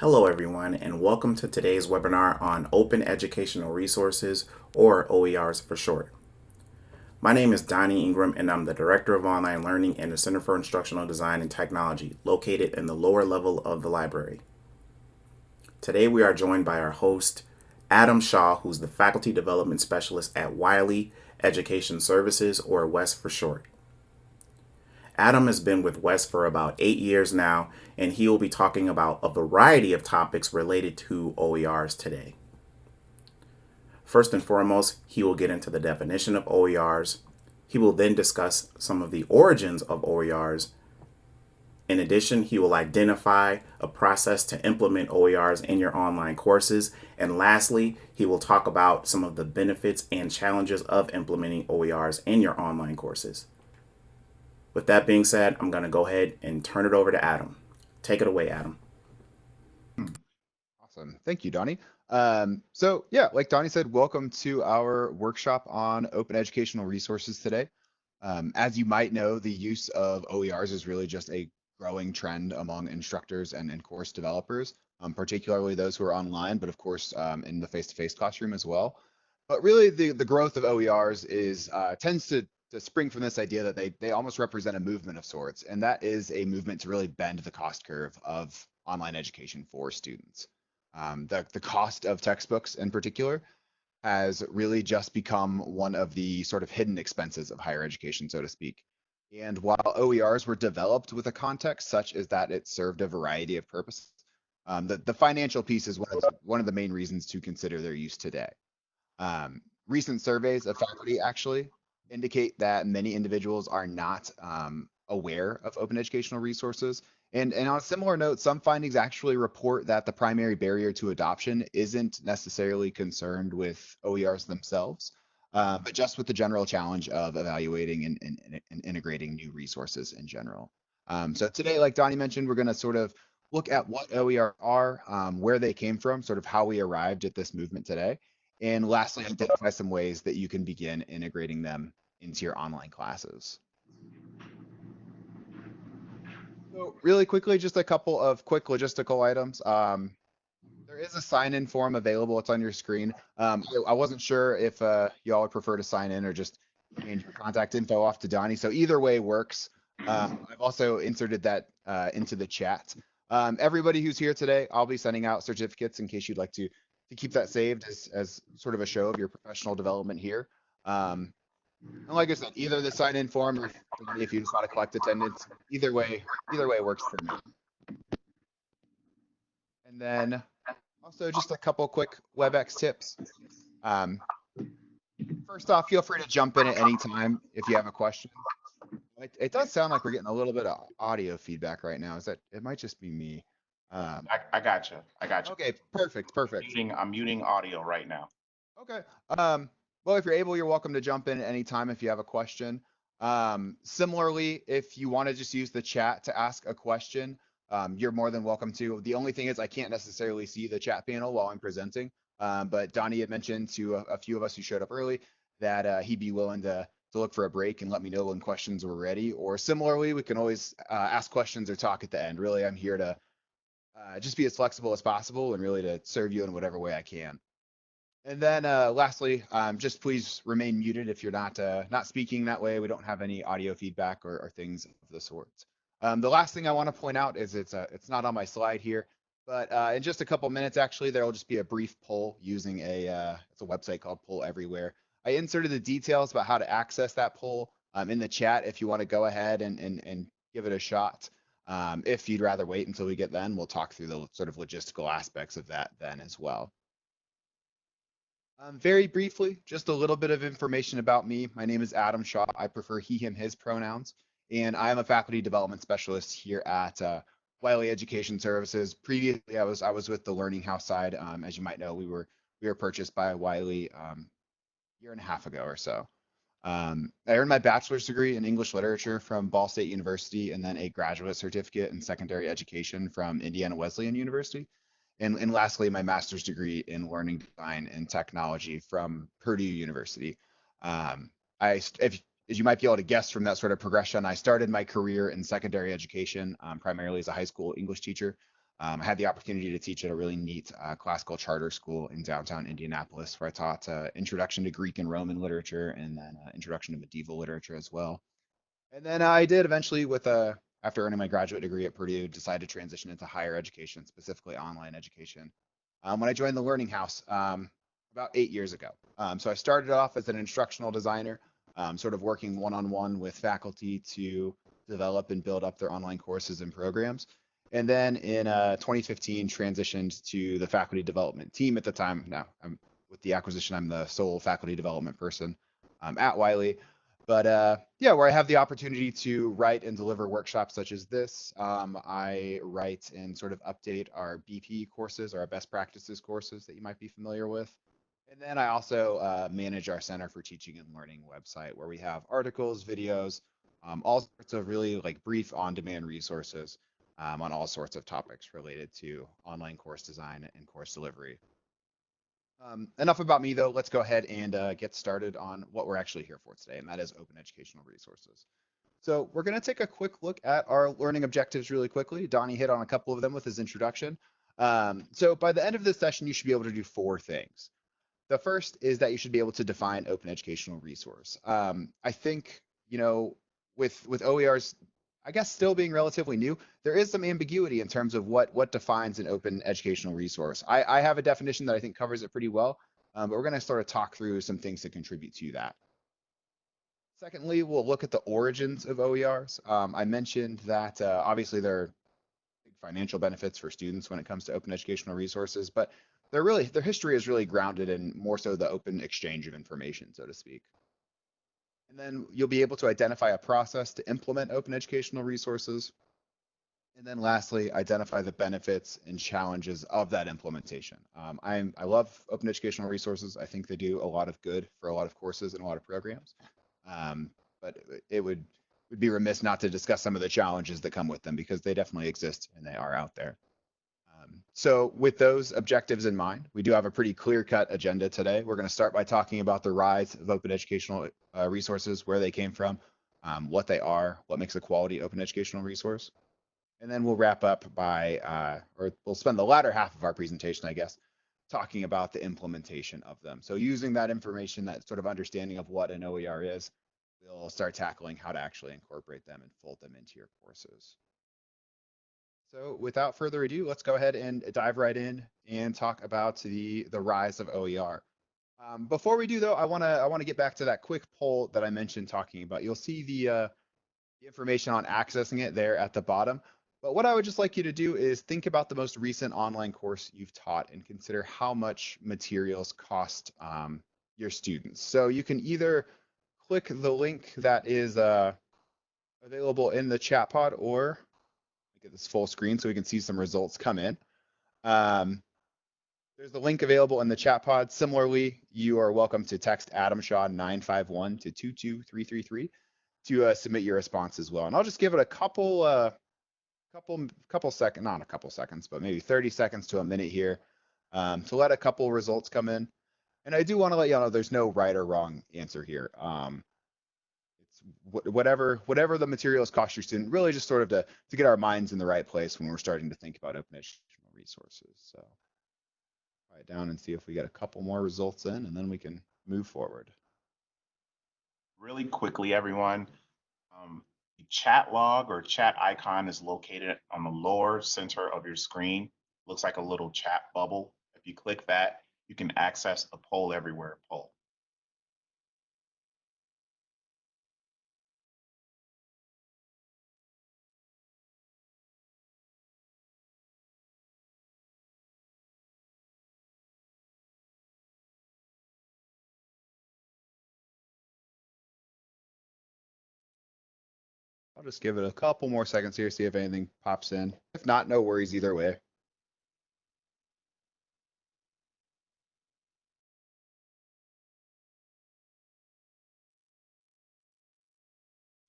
Hello everyone and welcome to today's webinar on Open Educational Resources, or OERs for short. My name is Donnie Ingram and I'm the Director of Online Learning in the Center for Instructional Design and Technology located in the lower level of the library. Today we are joined by our host, Adam Shaw, who's the Faculty Development Specialist at Wiley Education Services, or WES for short. Adam has been with WES for about 8 years now, and he will be talking about a variety of topics related to OERs today. First and foremost, he will get into the definition of OERs. He will then discuss some of the origins of OERs. In addition, he will identify a process to implement OERs in your online courses. And lastly, he will talk about some of the benefits and challenges of implementing OERs in your online courses. With that being said, I'm going to go ahead and turn it over to Adam. Take it away, Adam. Awesome. Thank you, Donnie. So yeah, like Donnie said, welcome to our workshop on open educational resources today. As you might know, the use of OERs is really just a growing trend among instructors and course developers, particularly those who are online, but of course in the face-to-face classroom as well. But really the growth of OERs tends to spring from this idea that they almost represent a movement of sorts, and that is a movement to really bend the cost curve of online education for students. The cost of textbooks in particular has really just become one of the sort of hidden expenses of higher education, so to speak. And while OERs were developed with a context such as that it served a variety of purposes, the financial piece is one of the main reasons to consider their use today. Recent surveys of faculty actually indicate that many individuals are not aware of open educational resources. And on a similar note, some findings actually report that the primary barrier to adoption isn't necessarily concerned with OERs themselves, but just with the general challenge of evaluating and integrating new resources in general. So today, like Donnie mentioned, we're going to sort of look at what OER are, where they came from, sort of how we arrived at this movement today, and lastly, identify some ways that you can begin integrating them into your online classes. So really quickly, just a couple of quick logistical items. There is a sign-in form available. It's on your screen. I wasn't sure if y'all would prefer to sign in or just hand your contact info off to Donnie. So either way works. I've also inserted that into the chat. Everybody who's here today, I'll be sending out certificates in case you'd like to keep that saved as sort of a show of your professional development here. And like I said, either the sign-in form or if you just want to collect attendance, either way works for me. And then also just a couple quick WebEx tips. First off, feel free to jump in at any time if you have a question. It does sound like we're getting a little bit of audio feedback right now. It might just be me. I got you. Okay, perfect. I'm muting audio right now. Okay. Well, if you're able, you're welcome to jump in at any time if you have a question. Similarly, if you want to just use the chat to ask a question, you're more than welcome to. The only thing is I can't necessarily see the chat panel while I'm presenting, but Donnie had mentioned to a few of us who showed up early that he'd be willing to look for a break and let me know when questions were ready. Or similarly, we can always ask questions or talk at the end. Really, I'm here to just be as flexible as possible and really to serve you in whatever way I can. And then lastly, just please remain muted if you're not speaking. That way we don't have any audio feedback or things of the sort. The last thing I want to point out is it's not on my slide here, but in just a couple minutes, actually, there will just be a brief poll using it's a website called Poll Everywhere. I inserted the details about how to access that poll in the chat if you want to go ahead and give it a shot. If you'd rather wait until we get then, we'll talk through the sort of logistical aspects of that then as well. Very briefly, just a little bit of information about me. My name is Adam Shaw. I prefer he, him, his pronouns, and I am a faculty development specialist here at Wiley Education Services. Previously, I was with the Learning House side. As you might know, we were purchased by Wiley a year and a half ago or so. I earned my bachelor's degree in English literature from Ball State University, and then a graduate certificate in secondary education from Indiana Wesleyan University. And lastly, my master's degree in learning design and technology from Purdue University. As you might be able to guess from that sort of progression, I started my career in secondary education, primarily as a high school English teacher. I had the opportunity to teach at a really neat classical charter school in downtown Indianapolis, where I taught Introduction to Greek and Roman Literature and then Introduction to Medieval Literature as well. And then I did eventually, after earning my graduate degree at Purdue, decide to transition into higher education, specifically online education, when I joined the Learning House about 8 years ago. So I started off as an instructional designer, sort of working one-on-one with faculty to develop and build up their online courses and programs. And then in 2015, transitioned to the faculty development team at the time. Now, with the acquisition, I'm the sole faculty development person at Wiley. But yeah, where I have the opportunity to write and deliver workshops such as this. I write and sort of update our BP courses, or our best practices courses that you might be familiar with. And then I also manage our Center for Teaching and Learning website, where we have articles, videos, all sorts of really like brief on-demand resources on all sorts of topics related to online course design and course delivery. Enough about me, though. Let's go ahead and get started on what we're actually here for today, and that is open educational resources. So we're going to take a quick look at our learning objectives really quickly. Donnie hit on a couple of them with his introduction. So by the end of this session, you should be able to do 4 things. The first is that you should be able to define open educational resource. I think, with OERs, I guess still being relatively new, there is some ambiguity in terms of what defines an open educational resource. I have a definition that I think covers it pretty well, but we're going to sort of talk through some things that contribute to that. Secondly, we'll look at the origins of OERs. I mentioned that obviously there are big financial benefits for students when it comes to open educational resources, but their history is really grounded in more so the open exchange of information, so to speak. And then you'll be able to identify a process to implement open educational resources. And then lastly, identify the benefits and challenges of that implementation. I love open educational resources. I think they do a lot of good for a lot of courses and a lot of programs. But it would be remiss not to discuss some of the challenges that come with them, because they definitely exist and they are out there. So with those objectives in mind, we do have a pretty clear-cut agenda today. We're going to start by talking about the rise of open educational resources, where they came from, what they are, what makes a quality open educational resource. And then we'll wrap up or we'll spend the latter half of our presentation, I guess, talking about the implementation of them. So using that information, that sort of understanding of what an OER is, we'll start tackling how to actually incorporate them and fold them into your courses. So without further ado, let's go ahead and dive right in and talk about the rise of OER. Before we do, though, I want to get back to that quick poll that I mentioned talking about. You'll see the information on accessing it there at the bottom. But what I would just like you to do is think about the most recent online course you've taught and consider how much materials cost your students. So you can either click the link that is available in the chat pod, or get this full screen so we can see some results come in. There's the link available in the chat pod. Similarly, you are welcome to text Adam Shaw 951 to 22333 to submit your response as well. And I'll just give it a couple seconds, not a couple seconds, but maybe 30 seconds to a minute here to let a couple results come in. And I do want to let you know there's no right or wrong answer here. Whatever the materials cost your student, really just sort of to get our minds in the right place when we're starting to think about open educational resources. So write it down and see if we get a couple more results in, and then we can move forward. Really quickly, everyone, the chat log or chat icon is located on the lower center of your screen. Looks like a little chat bubble. If you click that, you can access the poll everywhere poll. I'll just give it a couple more seconds here, see if anything pops in. If not, no worries either way.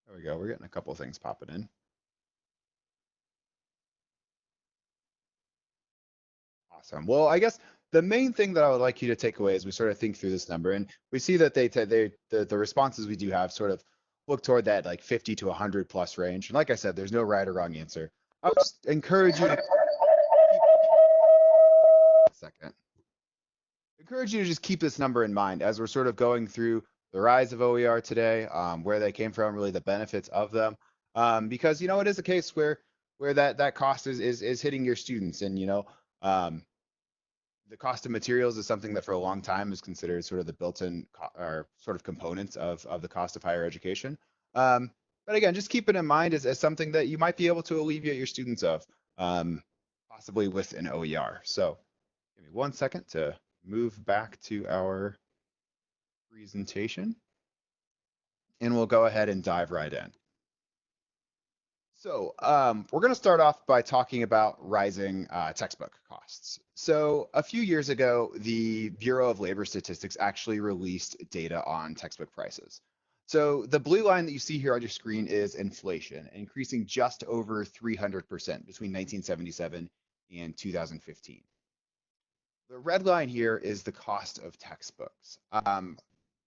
There we go. We're getting a couple things popping in. Awesome. Well, I guess the main thing that I would like you to take away as we sort of think through this number, and we see that the responses we do have sort of look toward that like 50 to 100 plus range. And like I said, there's no right or wrong answer. I would just encourage you to encourage you to just keep this number in mind as we're sort of going through the rise of OER today, where they came from, really the benefits of them. Because it is a case where that cost is hitting your students, and um, the cost of materials is something that for a long time is considered sort of the built-in or sort of components of the cost of higher education. Um, but again, just keep it in mind as something that you might be able to alleviate your students of, um, possibly with an OER. So give me 1 second to move back to our presentation, and we'll go ahead and dive right in. So we're going to start off by talking about rising textbook costs. So a few years ago, the Bureau of Labor Statistics actually released data on textbook prices. So the blue line that you see here on your screen is inflation, increasing just over 300% between 1977 and 2015. The red line here is the cost of textbooks,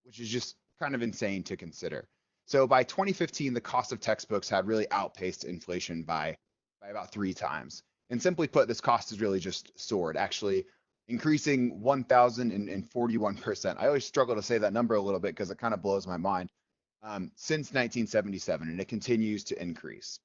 which is just kind of insane to consider. So by 2015, the cost of textbooks had really outpaced inflation by about 3 times. And simply put, this cost has really just soared, actually increasing 1,041%. I always struggle to say that number a little bit because it kind of blows my mind, since 1977, and it continues to increase.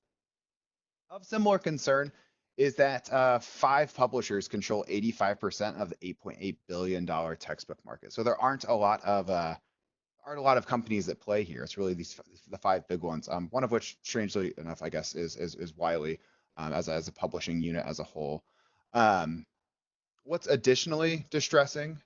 Of similar concern is that 5 publishers control 85% of the $8.8 billion textbook market. So there aren't a lot of companies that play here. It's really the 5 big ones. One of which, strangely enough, I guess, is Wiley, as a publishing unit as a whole. What's additionally distressing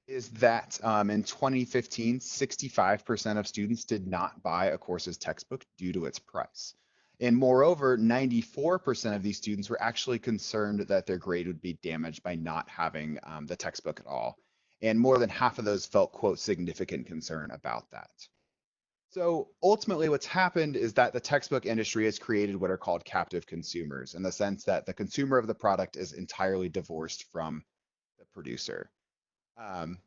is that in 2015, 65% of students did not buy a course's textbook due to its price. And moreover, 94% of these students were actually concerned that their grade would be damaged by not having the textbook at all. And more than half of those felt, quote, significant concern about that. So ultimately, what's happened is that the textbook industry has created what are called captive consumers, in the sense that the consumer of the product is entirely divorced from the producer. Um,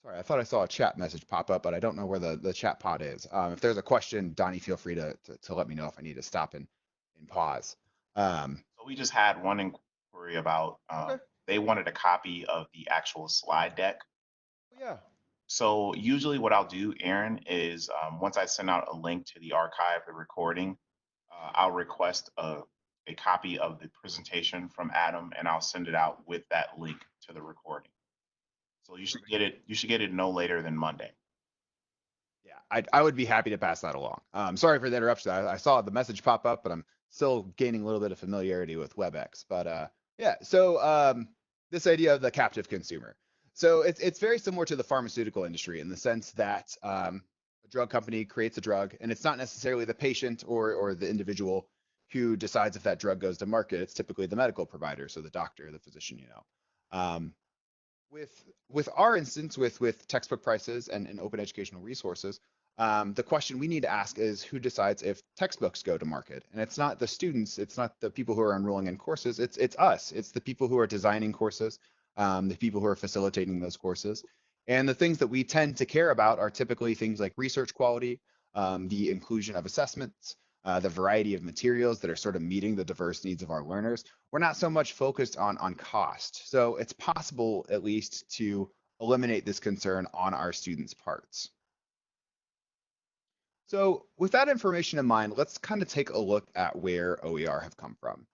Sorry, I thought I saw a chat message pop up, but I don't know where the chat pod is. If there's a question, Donnie, feel free to let me know if I need to stop and pause. So we just had one inquiry about Okay. they wanted a copy of the actual slide deck. Yeah. So usually what I'll do, Aaron, is once I send out a link to the archive, the recording, I'll request a copy of the presentation from Adam, and I'll send it out with that link to the recording. So you should Perfect. get it. You should get it no later than Monday. Yeah, I would be happy to pass that along. Sorry for the interruption. I saw the message pop up, but I'm still gaining a little bit of familiarity with WebEx. But yeah, so this idea of the captive consumer. So it's very similar to the pharmaceutical industry in the sense that a drug company creates a drug, and it's not necessarily the patient or the individual who decides if that drug goes to market. It's typically the medical provider, so the doctor, the physician, Um, with our instance with textbook prices and open educational resources, the question we need to ask is who decides if textbooks go to market. And it's not the students, it's not the people who are enrolling in courses, it's us, it's the people who are designing courses, the people who are facilitating those courses. And the things that we tend to care about are typically things like research quality, the inclusion of assessments, the variety of materials that are sort of meeting the diverse needs of our learners. We're not so much focused on cost. So it's possible at least to eliminate this concern on our students' parts. So with that information in mind, let's kind of take a look at where OER have come from.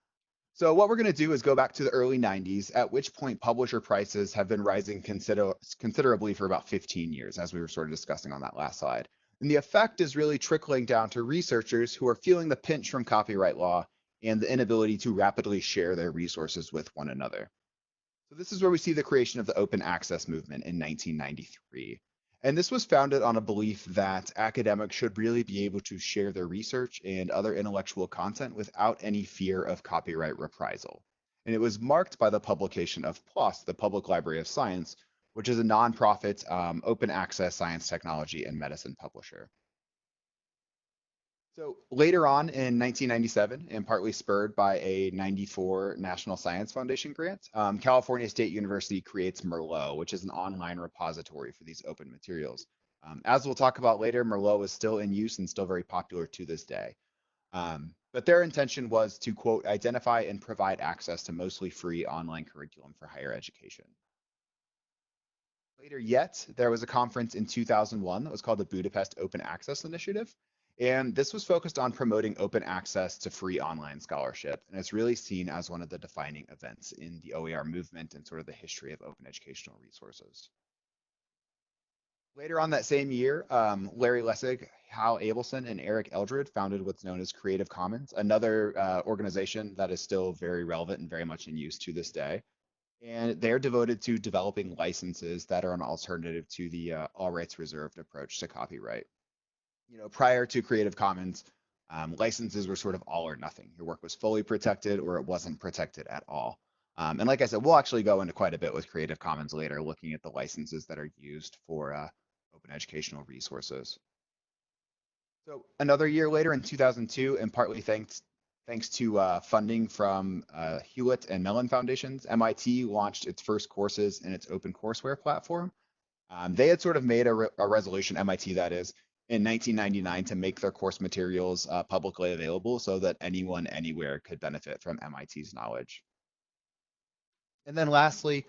So what we're going to do is go back to the early 90s, at which point publisher prices have been rising considerably for about 15 years, as we were sort of discussing on that last slide. And the effect is really trickling down to researchers who are feeling the pinch from copyright law and the inability to rapidly share their resources with one another. So this is where we see the creation of the open access movement in 1993. And this was founded on a belief that academics should really be able to share their research and other intellectual content without any fear of copyright reprisal. And it was marked by the publication of PLOS, the Public Library of Science, which is a nonprofit open access science, technology, and medicine publisher. So later on in 1997, and partly spurred by a 94 National Science Foundation grant, California State University creates Merlot, which is an online repository for these open materials. As we'll talk about later, Merlot is still in use and still very popular to this day. But their intention was to, quote, identify and provide access to mostly free online curriculum for higher education. Later yet, there was a conference in 2001 that was called the Budapest Open Access Initiative. And this was focused on promoting open access to free online scholarship. And it's really seen as one of the defining events in the OER movement and sort of the history of open educational resources. Later on that same year, Larry Lessig, Hal Abelson, and Eric Eldred founded what's known as Creative Commons, another organization that is still very relevant and very much in use to this day. And they're devoted to developing licenses that are an alternative to the all rights reserved approach to copyright. Prior to Creative Commons, licenses were sort of all or nothing. Your work was fully protected or it wasn't protected at all. And like I said, we'll actually go into quite a bit with Creative Commons later, looking at the licenses that are used for open educational resources. So another year later in 2002, and partly thanks to funding from Hewlett and Mellon Foundations, MIT launched its first courses in its open courseware platform. They had sort of made a resolution, MIT that is, in 1999 to make their course materials publicly available so that anyone anywhere could benefit from MIT's knowledge. And then lastly,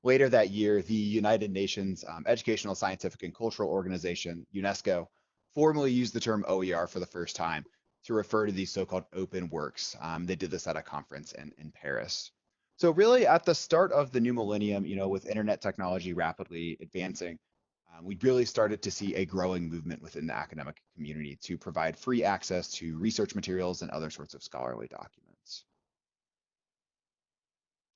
later that year, the United Nations Educational, Scientific, and Cultural Organization, UNESCO, formally used the term OER for the first time to refer to these so-called open works. They did this at a conference in Paris. So really at the start of the new millennium, with internet technology rapidly advancing, we really started to see a growing movement within the academic community to provide free access to research materials and other sorts of scholarly documents.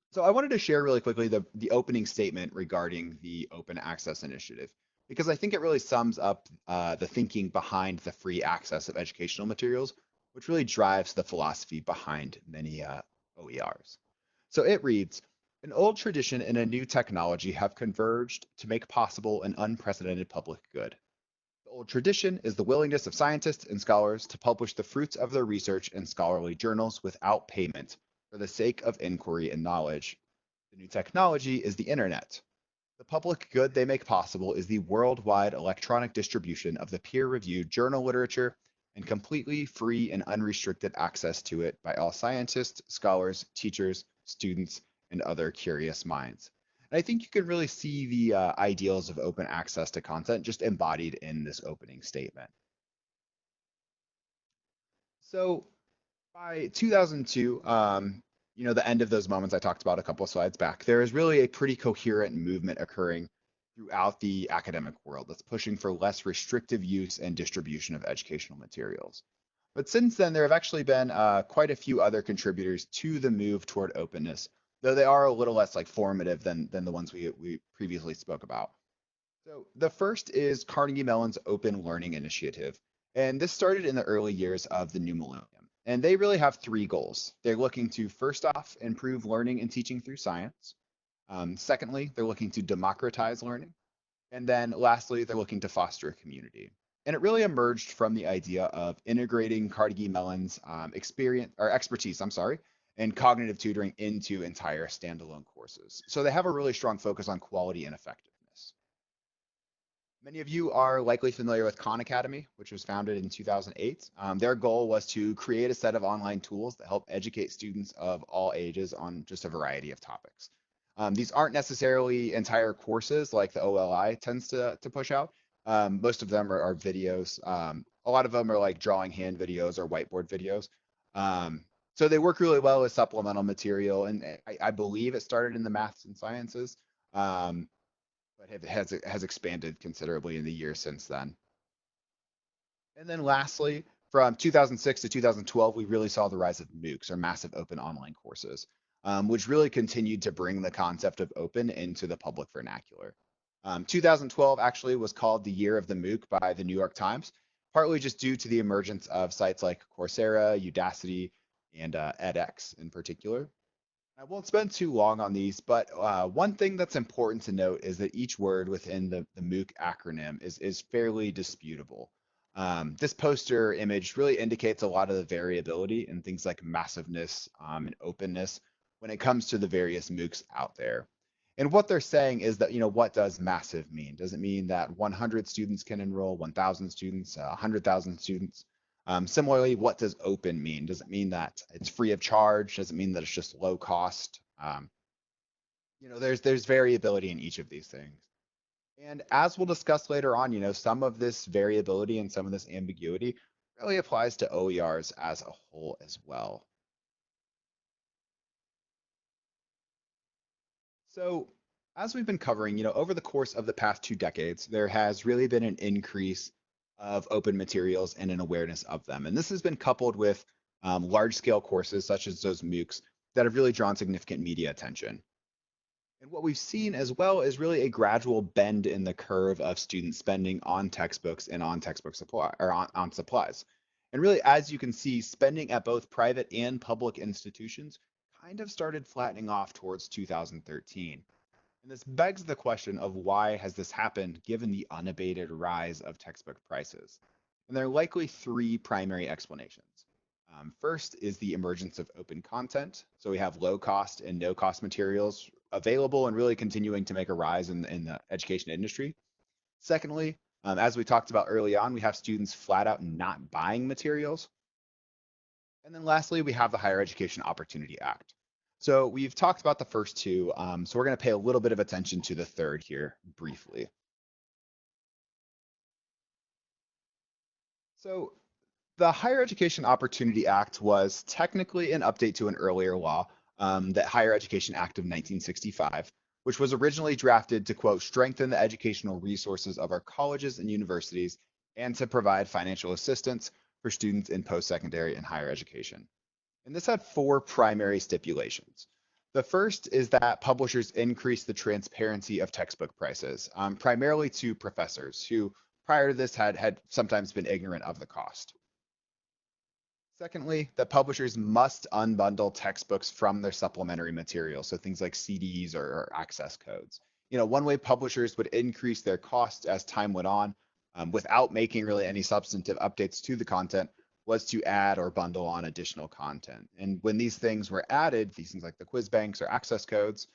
So I wanted to share really quickly the opening statement regarding the Open Access Initiative, because I think it really sums up the thinking behind the free access of educational materials, which really drives the philosophy behind many OERs. So it reads, an old tradition and a new technology have converged to make possible an unprecedented public good. The old tradition is the willingness of scientists and scholars to publish the fruits of their research in scholarly journals without payment for the sake of inquiry and knowledge. The new technology is the internet. The public good they make possible is the worldwide electronic distribution of the peer-reviewed journal literature and completely free and unrestricted access to it by all scientists, scholars, teachers, students, and other curious minds. And I think you can really see the ideals of open access to content just embodied in this opening statement. So by 2002, the end of those moments I talked about a couple of slides back, there is really a pretty coherent movement occurring throughout the academic world that's pushing for less restrictive use and distribution of educational materials. But since then, there have actually been quite a few other contributors to the move toward openness, though they are a little less like formative than the ones we previously spoke about. So the first is Carnegie Mellon's Open Learning Initiative. And this started in the early years of the new millennium. And they really have three goals. They're looking to, first off, improve learning and teaching through science. Secondly, they're looking to democratize learning. And then lastly, they're looking to foster a community. And it really emerged from the idea of integrating Carnegie Mellon's expertise, in cognitive tutoring into entire standalone courses. So they have a really strong focus on quality and effectiveness. Many of you are likely familiar with Khan Academy, which was founded in 2008. Their goal was to create a set of online tools that help educate students of all ages on just a variety of topics. These aren't necessarily entire courses like the OLI tends to push out. Most of them are videos. A lot of them are like drawing hand videos or whiteboard videos. So they work really well as supplemental material, and I believe it started in the maths and sciences. But it has expanded considerably in the years since then. And then lastly, from 2006 to 2012, we really saw the rise of MOOCs, or massive open online courses, which really continued to bring the concept of open into the public vernacular. 2012 actually was called the year of the MOOC by the New York Times, partly just due to the emergence of sites like Coursera, Udacity, and edX in particular. I won't spend too long on these, but one thing that's important to note is that each word within the MOOC acronym is fairly disputable. This poster image really indicates a lot of the variability in things like massiveness and openness when it comes to the various MOOCs out there. And what they're saying is that, what does massive mean? Does it mean that 100 students can enroll, 1,000 students, 100,000 students? Similarly, what does open mean? Does it mean that it's free of charge? Does it mean that it's just low cost? There's variability in each of these things. And as we'll discuss later on, some of this variability and some of this ambiguity really applies to OERs as a whole as well. So as we've been covering, over the course of the past 2 decades, there has really been an increase of open materials and an awareness of them. And this has been coupled with large scale courses such as those MOOCs that have really drawn significant media attention. And what we've seen as well is really a gradual bend in the curve of student spending on textbooks and on textbook supply or on supplies. And really, as you can see, spending at both private and public institutions kind of started flattening off towards 2013. And this begs the question of why has this happened given the unabated rise of textbook prices? And there are likely three primary explanations. First is the emergence of open content. So we have low cost and no cost materials available and really continuing to make a rise in the education industry. Secondly, as we talked about early on, we have students flat out not buying materials. And then lastly, we have the Higher Education Opportunity Act. So we've talked about the first two, so we're going to pay a little bit of attention to the third here briefly. So the Higher Education Opportunity Act was technically an update to an earlier law, the Higher Education Act of 1965, which was originally drafted to, quote, strengthen the educational resources of our colleges and universities and to provide financial assistance for students in post-secondary and higher education. And this had four primary stipulations. The first is that publishers increase the transparency of textbook prices, primarily to professors who prior to this had sometimes been ignorant of the cost. Secondly, that publishers must unbundle textbooks from their supplementary materials, so things like CDs or access codes. One way publishers would increase their costs as time went on, without making really any substantive updates to the content, was to add or bundle on additional content. And when these things were added, these things like the quiz banks or access codes,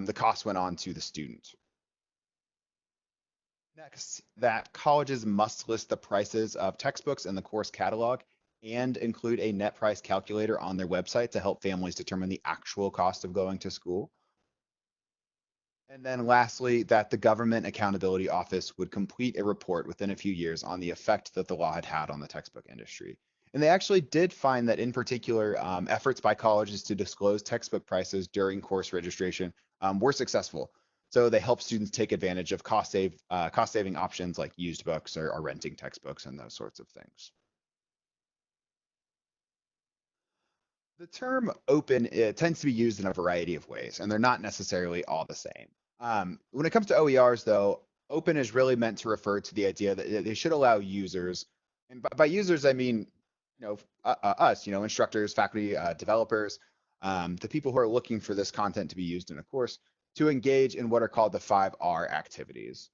the cost went on to the student. Next, that colleges must list the prices of textbooks in the course catalog and include a net price calculator on their website to help families determine the actual cost of going to school. And then lastly, that the Government Accountability Office would complete a report within a few years on the effect that the law had had on the textbook industry. And they actually did find that in particular, efforts by colleges to disclose textbook prices during course registration were successful. So they help students take advantage of cost-saving options like used books or renting textbooks and those sorts of things. The term open, it tends to be used in a variety of ways, and they're not necessarily all the same. When it comes to OERs, though, open is really meant to refer to the idea that they should allow users, and by users I mean, us, instructors, faculty, developers, the people who are looking for this content to be used in a course, to engage in what are called the 5R activities.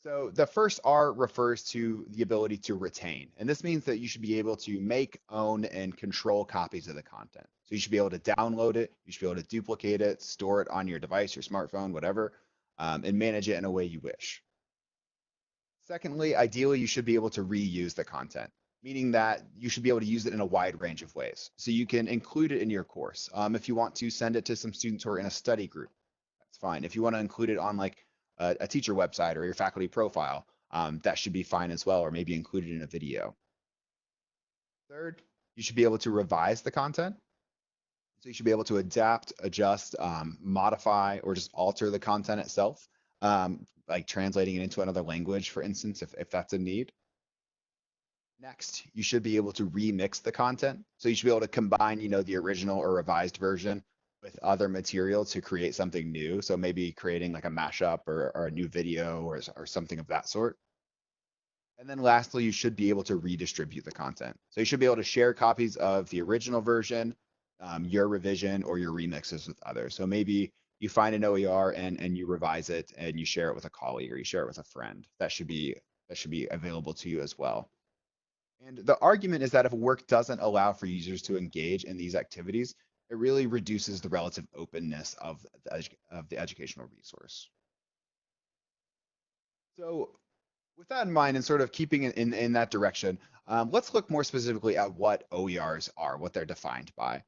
So the first R refers to the ability to retain. And this means that you should be able to make, own, and control copies of the content. So you should be able to download it, you should be able to duplicate it, store it on your device, your smartphone, whatever, and manage it in a way you wish. Secondly, ideally, you should be able to reuse the content, meaning that you should be able to use it in a wide range of ways. So you can include it in your course. If you want to send it to some students who are in a study group, that's fine. If you want to include it on like a teacher website or your faculty profile, that should be fine as well, or maybe included in a video. Third, you should be able to revise the content. So you should be able to adapt, adjust, modify, or just alter the content itself, like translating it into another language, for instance, if that's a need. Next, you should be able to remix the content. So you should be able to combine, the original or revised version with other material to create something new. So maybe creating like a mashup or a new video or something of that sort. And then lastly, you should be able to redistribute the content. So you should be able to share copies of the original version, your revision, or your remixes with others. So maybe you find an OER and you revise it and you share it with a colleague or you share it with a friend. That should be available to you as well. And the argument is that if a work doesn't allow for users to engage in these activities, it really reduces the relative openness of the educational resource. So With that in mind and sort of keeping it in that direction, let's look more specifically at what OERs are, what they're defined by.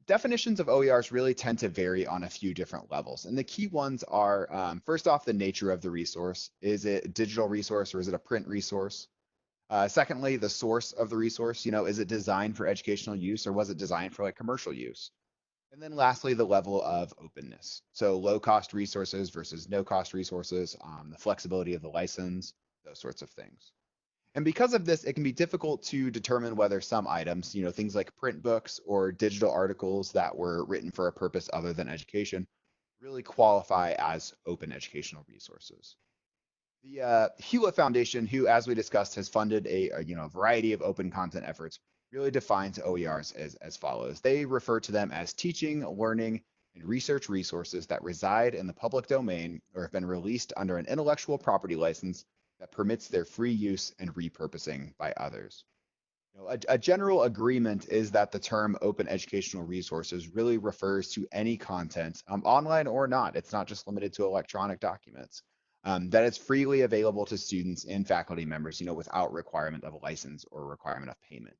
Definitions of OERs really tend to vary on a few different levels. And the key ones are, first off, the nature of the resource. Is it a digital resource or is it a print resource? Secondly, the source of the resource, is it designed for educational use or was it designed for like commercial use? And then lastly, the level of openness. So low cost resources versus no cost resources, the flexibility of the license, those sorts of things. And because of this, it can be difficult to determine whether some items, things like print books or digital articles that were written for a purpose other than education, really qualify as open educational resources. The Hewlett Foundation, who, as we discussed, has funded a variety of open content efforts, really defines OERs as follows. They refer to them as teaching, learning, and research resources that reside in the public domain or have been released under an intellectual property license that permits their free use and repurposing by others. A general agreement is that the term open educational resources really refers to any content, online or not. It's not just limited to electronic documents. That is freely available to students and faculty members, without requirement of a license or requirement of payment.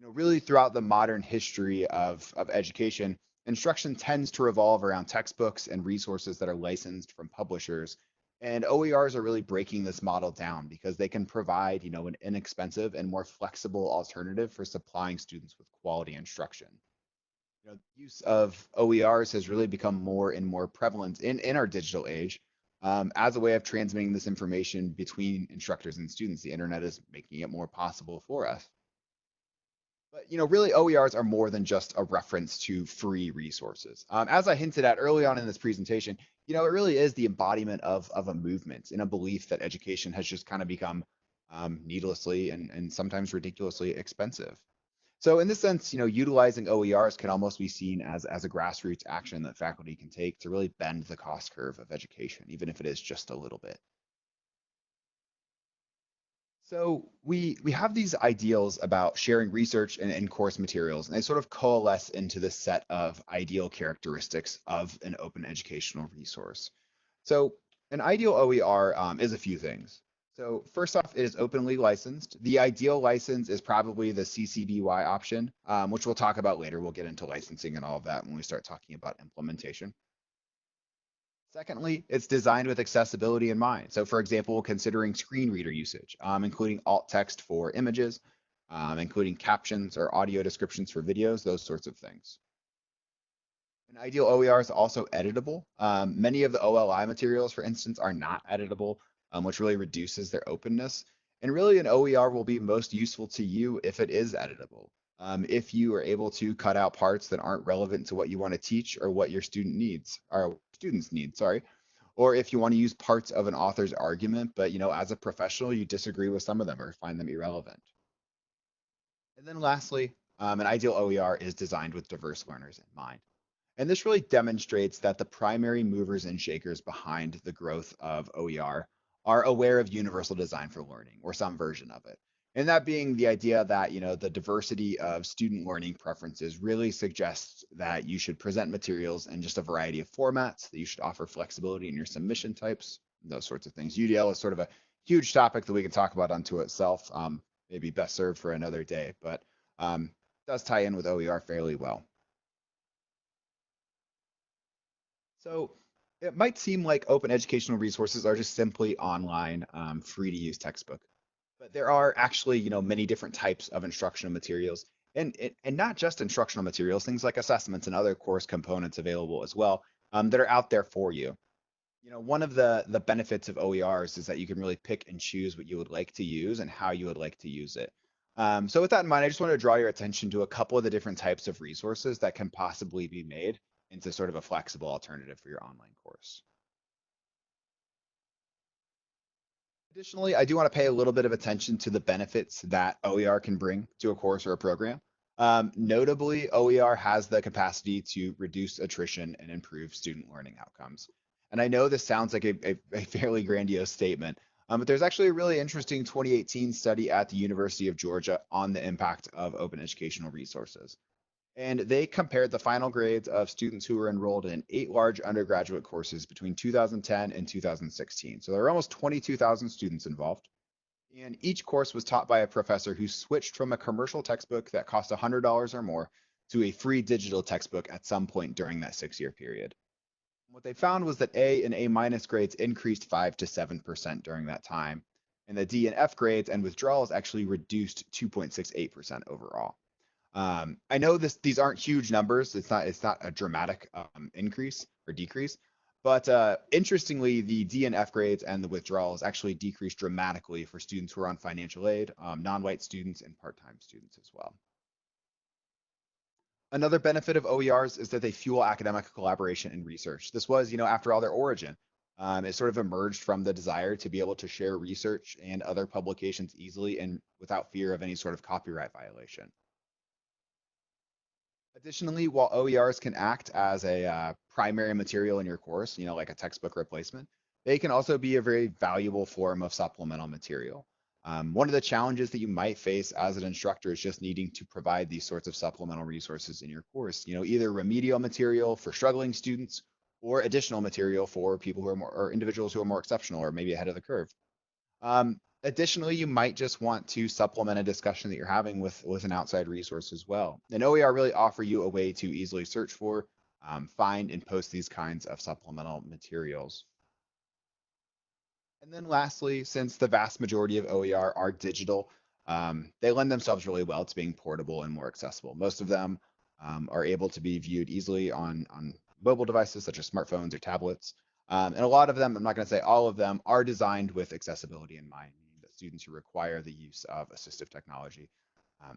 Really throughout the modern history of education, instruction tends to revolve around textbooks and resources that are licensed from publishers. And OERs are really breaking this model down because they can provide, an inexpensive and more flexible alternative for supplying students with quality instruction. The use of OERs has really become more and more prevalent in our digital age, as a way of transmitting this information between instructors and students. The internet is making it more possible for us. But really, OERs are more than just a reference to free resources. As I hinted at early on in this presentation, it really is the embodiment of a movement and a belief that education has just kind of become needlessly and sometimes ridiculously expensive. So in this sense, utilizing OERs can almost be seen as a grassroots action that faculty can take to really bend the cost curve of education, even if it is just a little bit. So we have these ideals about sharing research and course materials, and they sort of coalesce into this set of ideal characteristics of an open educational resource. So an ideal OER is a few things. So first off, it is openly licensed. The ideal license is probably the CC BY option, which we'll talk about later. We'll get into licensing and all of that when we start talking about implementation. Secondly, it's designed with accessibility in mind. So for example, considering screen reader usage, including alt text for images, including captions or audio descriptions for videos, those sorts of things. An ideal OER is also editable. Many of the OLI materials, for instance, are not editable, which really reduces their openness. And really an OER will be most useful to you if it is editable. If you are able to cut out parts that aren't relevant to what you want to teach or what your students need, sorry. Or if you want to use parts of an author's argument, but as a professional, you disagree with some of them or find them irrelevant. And then lastly, an ideal OER is designed with diverse learners in mind. And this really demonstrates that the primary movers and shakers behind the growth of OER are aware of universal design for learning or some version of it. And that being the idea that, the diversity of student learning preferences really suggests that you should present materials in just a variety of formats, that you should offer flexibility in your submission types, those sorts of things. UDL is sort of a huge topic that we can talk about unto itself, maybe best served for another day, but does tie in with OER fairly well. So it might seem like open educational resources are just simply online, free to use textbook, but there are actually, many different types of instructional materials and not just instructional materials, things like assessments and other course components available as well, that are out there for you. One of the benefits of OERs is that you can really pick and choose what you would like to use and how you would like to use it. So with that in mind, I just want to draw your attention to a couple of the different types of resources that can possibly be made into sort of a flexible alternative for your online course. Additionally, I do want to pay a little bit of attention to the benefits that OER can bring to a course or a program. Notably, OER has the capacity to reduce attrition and improve student learning outcomes. And I know this sounds like a fairly grandiose statement, but there's actually a really interesting 2018 study at the University of Georgia on the impact of open educational resources. And they compared the final grades of students who were enrolled in 8 large undergraduate courses between 2010 and 2016. So there were almost 22,000 students involved. And each course was taught by a professor who switched from a commercial textbook that cost $100 or more to a free digital textbook at some point during that 6-year period. What they found was that A and A minus grades increased 5 to 7% during that time, and the D and F grades and withdrawals actually reduced 2.68% overall. I know these aren't huge numbers. It's not a dramatic increase or decrease, but interestingly, the D and F grades and the withdrawals actually decreased dramatically for students who are on financial aid, non-white students, and part-time students as well. Another benefit of OERs is that they fuel academic collaboration and research. This was, after all, their origin. It sort of emerged from the desire to be able to share research and other publications easily and without fear of any sort of copyright violation. Additionally, while OERs can act as a primary material in your course, like a textbook replacement, they can also be a very valuable form of supplemental material. One of the challenges that you might face as an instructor is just needing to provide these sorts of supplemental resources in your course, either remedial material for struggling students or additional material for people who are more, or individuals who are more exceptional or maybe ahead of the curve. Additionally, you might just want to supplement a discussion that you're having with an outside resource as well. And OER really offer you a way to easily search for, find, and post these kinds of supplemental materials. And then lastly, since the vast majority of OER are digital, they lend themselves really well to being portable and more accessible. Most of them are able to be viewed easily on mobile devices such as smartphones or tablets. And a lot of them, I'm not going to say all of them, are designed with accessibility in mind, meaning that students who require the use of assistive technology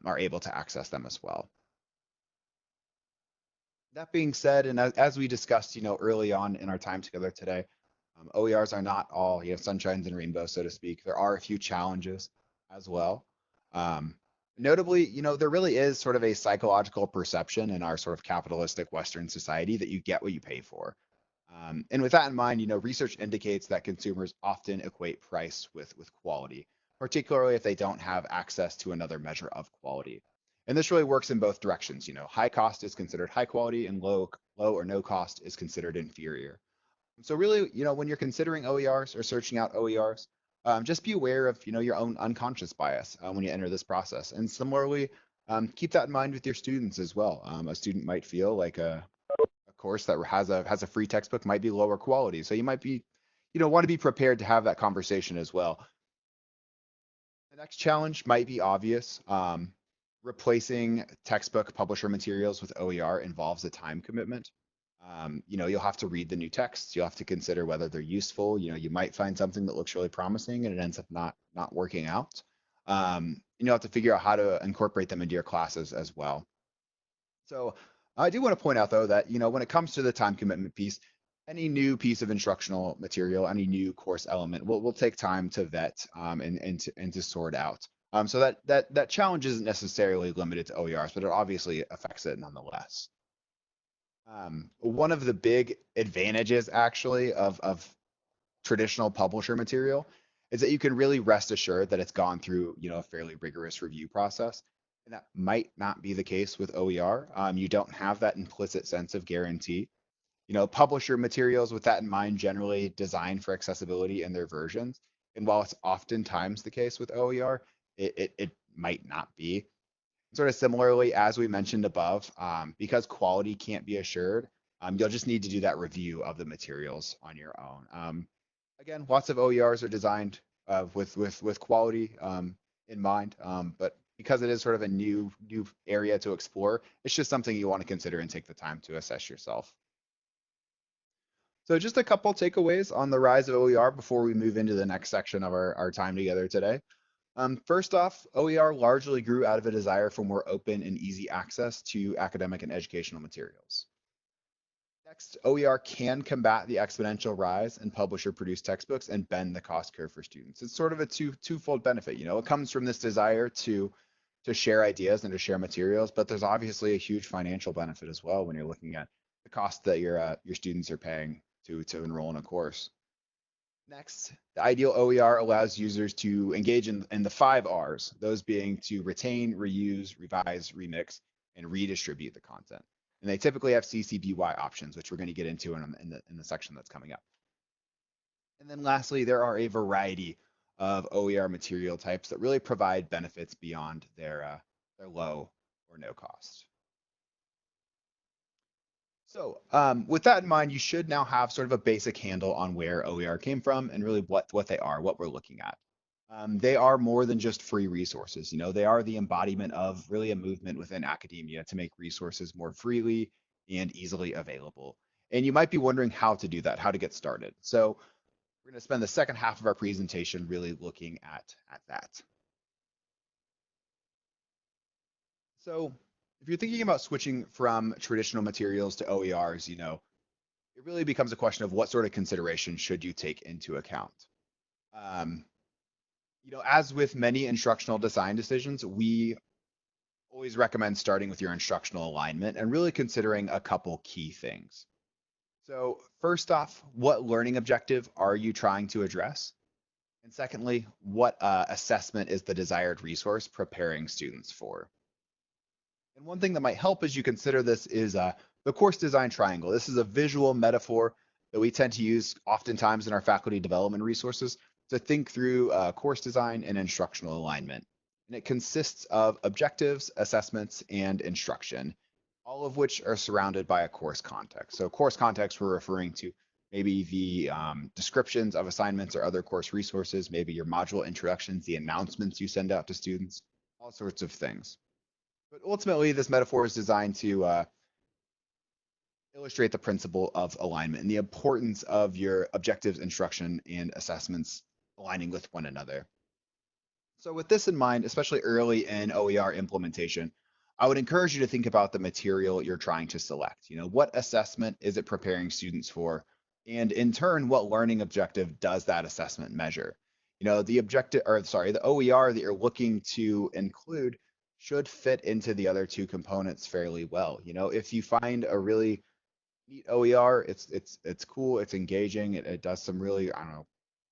are able to access them as well. That being said, and as we discussed, early on in our time together today, OERs are not all, sunshines and rainbows, so to speak. There are a few challenges as well. Um, Notably, there really is sort of a psychological perception in our sort of capitalistic Western society that you get what you pay for. And with that in mind, research indicates that consumers often equate price with quality, particularly if they don't have access to another measure of quality. And this really works in both directions. High cost is considered high quality, and low or no cost is considered inferior. So really, when you're considering OERs or searching out OERs, just be aware of, your own unconscious bias when you enter this process. And similarly, keep that in mind with your students as well. A student might feel like a course that has a free textbook might be lower quality. So you might be, want to be prepared to have that conversation as well. The next challenge might be obvious. Replacing textbook publisher materials with OER involves a time commitment. You'll have to read the new texts. You'll have to consider whether they're useful. You might find something that looks really promising and it ends up not working out. You'll have to figure out how to incorporate them into your classes as well. So I do want to point out though that, when it comes to the time commitment piece, any new piece of instructional material, any new course element will take time to vet and to sort out. So that challenge isn't necessarily limited to OERs, but it obviously affects it nonetheless. One of the big advantages actually of traditional publisher material is that you can really rest assured that it's gone through, a fairly rigorous review process. And that might not be the case with OER. You don't have that implicit sense of guarantee. Publisher materials with that in mind generally designed for accessibility in their versions. And while it's oftentimes the case with OER, it might not be. Sort of similarly, as we mentioned above, because quality can't be assured, you'll just need to do that review of the materials on your own. Again, lots of OERs are designed with quality in mind, but because it is sort of a new area to explore, it's just something you want to consider and take the time to assess yourself. So just a couple takeaways on the rise of OER before we move into the next section of our time together today. First off, OER largely grew out of a desire for more open and easy access to academic and educational materials. Next, OER can combat the exponential rise in publisher-produced textbooks and bend the cost curve for students. It's sort of a twofold benefit. It comes from this desire to share ideas and to share materials, but there's obviously a huge financial benefit as well when you're looking at the cost that your students are paying to enroll in a course. Next, the ideal OER allows users to engage in the 5 Rs, those being to retain, reuse, revise, remix, and redistribute the content. And they typically have CC BY options, which we're going to get into in the section that's coming up. And then lastly, there are a variety of OER material types that really provide benefits beyond their low or no cost. So with that in mind, you should now have sort of a basic handle on where OER came from and really what they are, what we're looking at. They are more than just free resources. You know, they are the embodiment of really a movement within academia to make resources more freely and easily available. And you might be wondering how to do that, how to get started. So we're going to spend the second half of our presentation really looking at that. So if you're thinking about switching from traditional materials to OERs, you know, it really becomes a question of what sort of consideration should you take into account. You know, as with many instructional design decisions, we always recommend starting with your instructional alignment and really considering a couple key things. So first off, what learning objective are you trying to address? And secondly, what assessment is the desired resource preparing students for? And one thing that might help as you consider this is the course design triangle. This is a visual metaphor that we tend to use oftentimes in our faculty development resources to think through course design and instructional alignment. And it consists of objectives, assessments, and instruction, all of which are surrounded by a course context. So course context, we're referring to maybe the descriptions of assignments or other course resources, maybe your module introductions, the announcements you send out to students, all sorts of things. But ultimately, this metaphor is designed to illustrate the principle of alignment and the importance of your objectives, instruction, and assessments aligning with one another. So with this in mind, especially early in OER implementation, I would encourage you to think about the material you're trying to select. You know, what assessment is it preparing students for? And in turn, what learning objective does that assessment measure? You know, the OER that you're looking to include should fit into the other two components fairly well. You know, if you find a really neat OER, it's cool, it's engaging, it does some really, I don't know,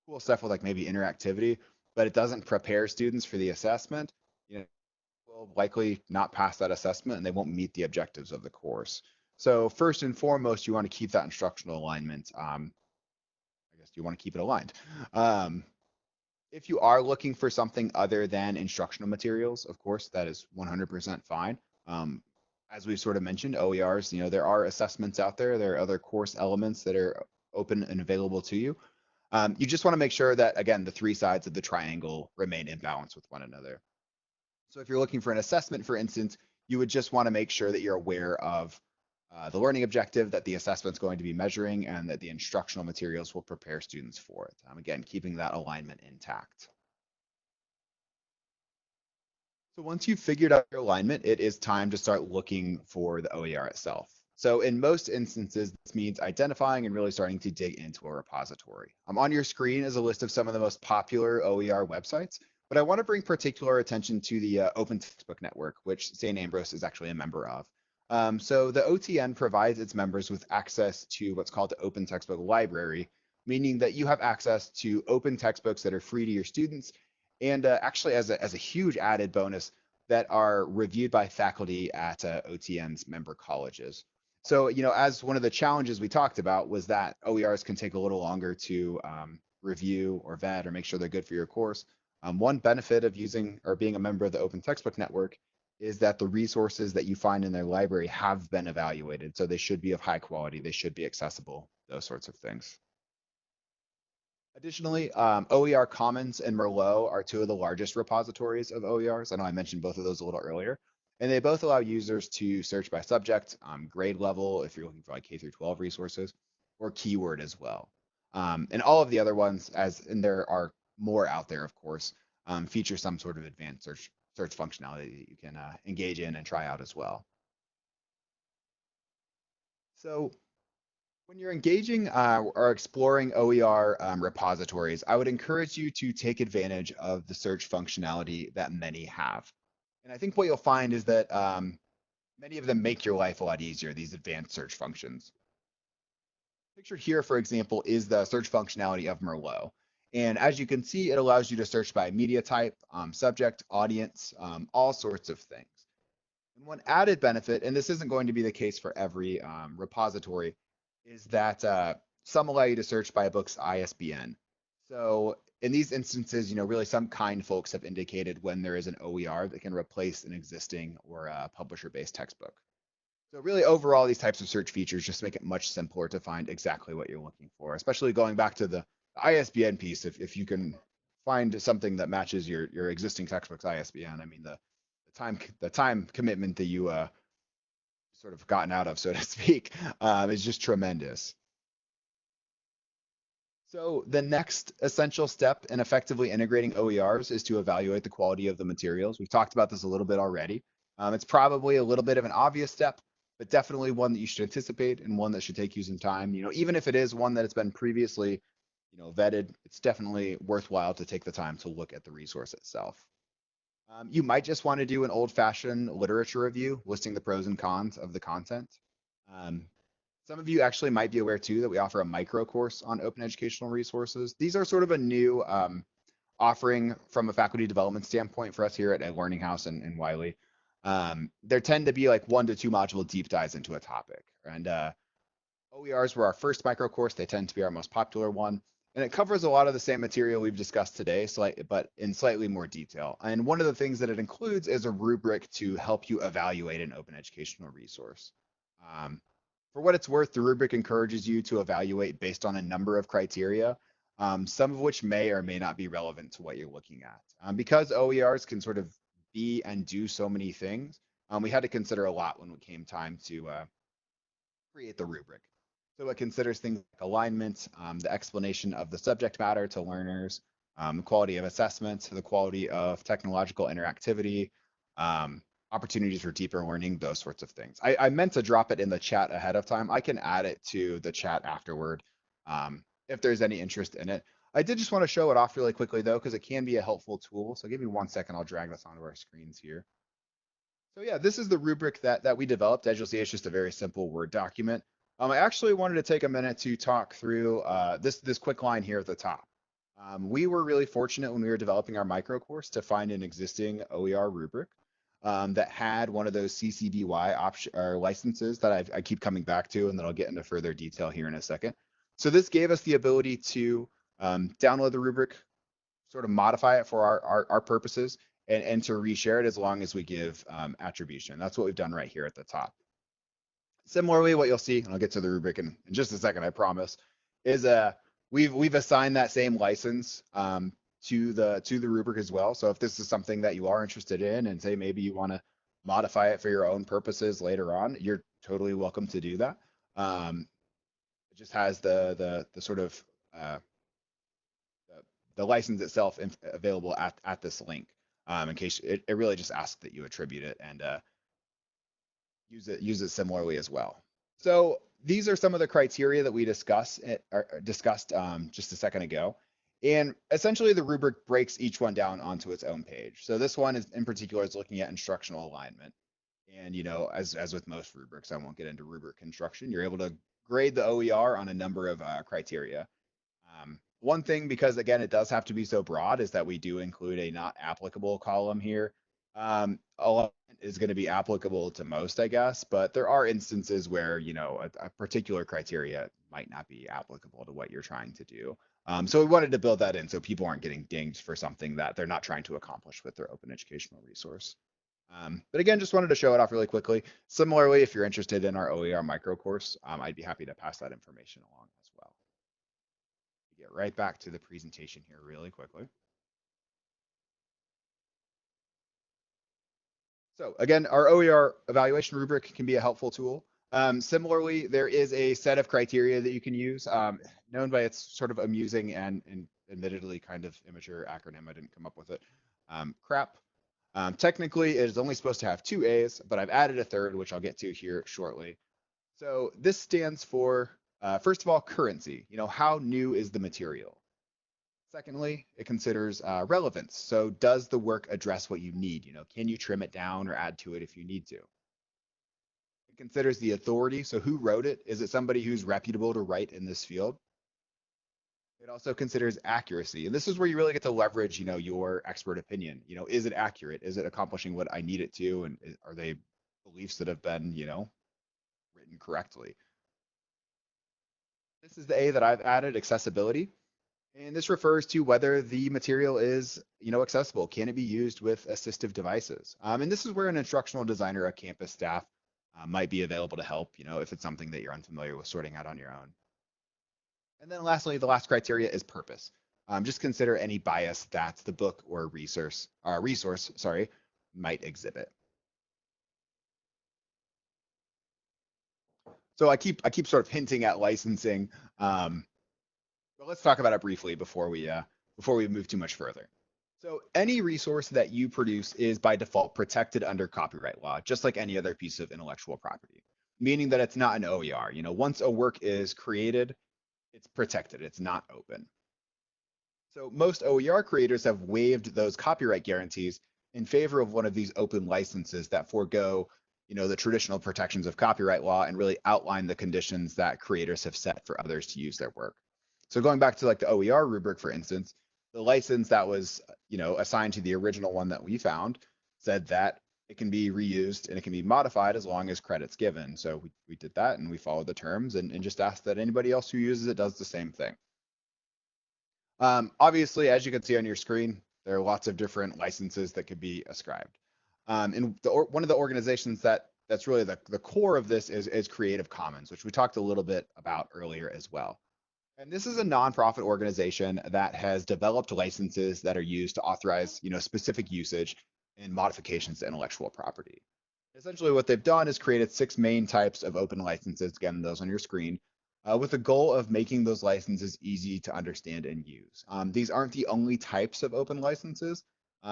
cool stuff with like maybe interactivity, but it doesn't prepare students for the assessment, you know, will likely not pass that assessment and they won't meet the objectives of the course. So first and foremost, you want to keep that instructional alignment. I guess you want to keep it aligned. If you are looking for something other than instructional materials, of course, that is 100% fine. As we've sort of mentioned, OERs, you know, there are assessments out there. There are other course elements that are open and available to you. You just want to make sure that, again, the three sides of the triangle remain in balance with one another. So if you're looking for an assessment, for instance, you would just want to make sure that you're aware of the learning objective that the assessment's going to be measuring and that the instructional materials will prepare students for it. Again, keeping that alignment intact. So once you've figured out your alignment, it is time to start looking for the OER itself. So in most instances, this means identifying and really starting to dig into a repository. On your screen is a list of some of the most popular OER websites, but I want to bring particular attention to the Open Textbook Network, which St. Ambrose is actually a member of. So the OTN provides its members with access to what's called the Open Textbook Library, meaning that you have access to open textbooks that are free to your students, and actually as a huge added bonus, that are reviewed by faculty at OTN's member colleges. So, you know, as one of the challenges we talked about was that OERs can take a little longer to review or vet or make sure they're good for your course. One benefit of using or being a member of the Open Textbook Network is that the resources that you find in their library have been evaluated. So they should be of high quality, they should be accessible, those sorts of things. Additionally, OER Commons and Merlot are two of the largest repositories of OERs. I know I mentioned both of those a little earlier. And they both allow users to search by subject, grade level, if you're looking for like K through 12 resources, or keyword as well. And all of the other ones, and there are more out there, of course, feature some sort of advanced search functionality that you can engage in and try out as well. So when you're engaging or exploring OER repositories, I would encourage you to take advantage of the search functionality that many have. And I think what you'll find is that many of them make your life a lot easier, these advanced search functions. Pictured here, for example, is the search functionality of Merlot. And as you can see, it allows you to search by media type, subject, audience, all sorts of things. And one added benefit, and this isn't going to be the case for every repository, is that some allow you to search by a book's ISBN. So in these instances, really some kind folks have indicated when there is an OER that can replace an existing or publisher-based textbook. So really overall, these types of search features just make it much simpler to find exactly what you're looking for, especially going back to the ISBN piece. If you can find something that matches your existing textbook's ISBN, I mean the time commitment that you sort of gotten out of, so to speak, is just tremendous. So the next essential step in effectively integrating OERs is to evaluate the quality of the materials. We've talked about this a little bit already. It's probably a little bit of an obvious step, but definitely one that you should anticipate and one that should take you some time. Even if it is one that has been previously, vetted, it's definitely worthwhile to take the time to look at the resource itself. You might just want to do an old-fashioned literature review, listing the pros and cons of the content. Um, some of you actually might be aware too that we offer a micro course on open educational resources. These are sort of a new offering from a faculty development standpoint for us here at Learning House and Wiley. There tend to be like 1 to 2 module deep dives into a topic. And OERs were our first micro course. They tend to be our most popular one. And it covers a lot of the same material we've discussed today, but in slightly more detail. And one of the things that it includes is a rubric to help you evaluate an open educational resource. For what it's worth, the rubric encourages you to evaluate based on a number of criteria, some of which may or may not be relevant to what you're looking at. Because OERs can sort of be and do so many things, we had to consider a lot when it came time to create the rubric. So it considers things like alignment, the explanation of the subject matter to learners, the quality of assessment, the quality of technological interactivity, opportunities for deeper learning, those sorts of things. I meant to drop it in the chat ahead of time. I can add it to the chat afterward if there's any interest in it. I did just want to show it off really quickly though, because it can be a helpful tool. So give me 1 second, I'll drag this onto our screens here. So yeah, this is the rubric that we developed. As you'll see, it's just a very simple Word document. I actually wanted to take a minute to talk through this quick line here at the top. We were really fortunate when we were developing our micro course to find an existing OER rubric that had one of those CC BY option or licenses that I keep coming back to, and then I'll get into further detail here in a second. So this gave us the ability to download the rubric, sort of modify it for our purposes, and to reshare it as long as we give attribution. That's what we've done right here at the top. Similarly, what you'll see, and I'll get to the rubric in just a second, I promise, is we've assigned that same license to the rubric as well. So if this is something that you are interested in, and say maybe you want to modify it for your own purposes later on, you're totally welcome to do that. It just has the sort of the license itself available at this link. In case it really just asks that you attribute it and use it similarly as well. So these are some of the criteria that we discussed just a second ago. And essentially the rubric breaks each one down onto its own page. So this one is in particular is looking at instructional alignment. And as with most rubrics, I won't get into rubric construction. You're able to grade the OER on a number of criteria. One thing, because again, it does have to be so broad, is that we do include a not applicable column here. Alignment is going to be applicable to most, I guess, but there are instances where, a particular criteria might not be applicable to what you're trying to do. So we wanted to build that in so people aren't getting dinged for something that they're not trying to accomplish with their open educational resource. But again, just wanted to show it off really quickly. Similarly, if you're interested in our OER micro course, I'd be happy to pass that information along as well. Get right back to the presentation here really quickly. So again, our OER evaluation rubric can be a helpful tool. Similarly, there is a set of criteria that you can use, known by its sort of amusing and admittedly kind of immature acronym. I didn't come up with it. CRAP. Technically, it is only supposed to have 2 A's, but I've added a third, which I'll get to here shortly. So this stands for, first of all, currency. How new is the material? Secondly, it considers relevance. So does the work address what you need? Can you trim it down or add to it if you need to? It considers the authority. So who wrote it? Is it somebody who's reputable to write in this field? It also considers accuracy. And this is where you really get to leverage, your expert opinion. Is it accurate? Is it accomplishing what I need it to? And are they beliefs that have been, written correctly. This is the A that I've added, accessibility. And this refers to whether the material is, accessible. Can it be used with assistive devices? And this is where an instructional designer or campus staff might be available to help, if it's something that you're unfamiliar with sorting out on your own. And then lastly, the last criteria is purpose. Just consider any bias that the book or resource, sorry, might exhibit. So I keep sort of hinting at licensing, but let's talk about it briefly before we move too much further. So any resource that you produce is by default protected under copyright law, just like any other piece of intellectual property, meaning that it's not an OER. Once a work is created, it's protected, it's not open. So most OER creators have waived those copyright guarantees in favor of one of these open licenses that forego, the traditional protections of copyright law and really outline the conditions that creators have set for others to use their work. So going back to like the OER rubric, for instance, the license that was, assigned to the original one that we found said that it can be reused and it can be modified as long as credit's given. So we did that and we followed the terms and just asked that anybody else who uses it does the same thing. Obviously, as you can see on your screen, there are lots of different licenses that could be ascribed. And one of the organizations that's really the core of this is Creative Commons, which we talked a little bit about earlier as well. And this is a nonprofit organization that has developed licenses that are used to authorize, specific usage and modifications to intellectual property. Essentially, what they've done is created 6 main types of open licenses, again, those on your screen, with the goal of making those licenses easy to understand and use. These aren't the only types of open licenses,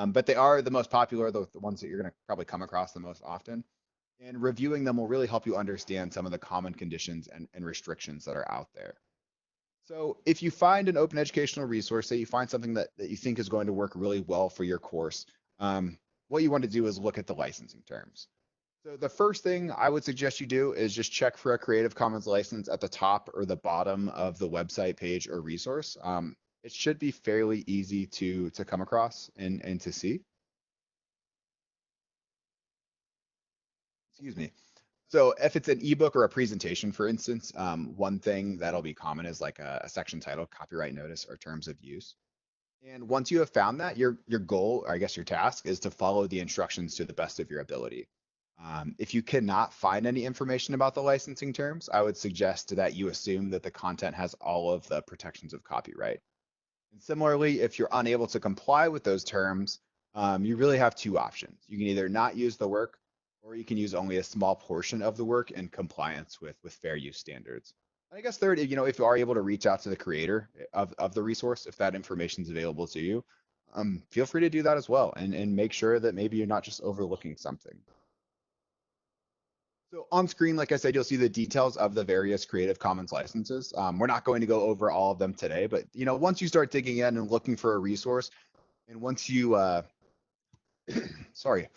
but they are the most popular, the ones that you're going to probably come across the most often. And reviewing them will really help you understand some of the common conditions and restrictions that are out there. So if you find an open educational resource, say you find something that you think is going to work really well for your course, what you want to do is look at the licensing terms. So the first thing I would suggest you do is just check for a Creative Commons license at the top or the bottom of the website page or resource. It should be fairly easy to come across and to see. Excuse me. So if it's an ebook or a presentation, for instance, one thing that'll be common is like a section title, copyright notice, or terms of use. And once you have found that, your goal, or I guess your task, is to follow the instructions to the best of your ability. If you cannot find any information about the licensing terms, I would suggest that you assume that the content has all of the protections of copyright. And similarly, if you're unable to comply with those terms, you really have 2 options. You can either not use the work, or you can use only a small portion of the work in compliance with fair use standards. And I guess third, if you are able to reach out to the creator of the resource, if that information is available to you, feel free to do that as well and make sure that maybe you're not just overlooking something. So on screen, like I said, you'll see the details of the various Creative Commons licenses. We're not going to go over all of them today, but once you start digging in and looking for a resource, and once you, sorry,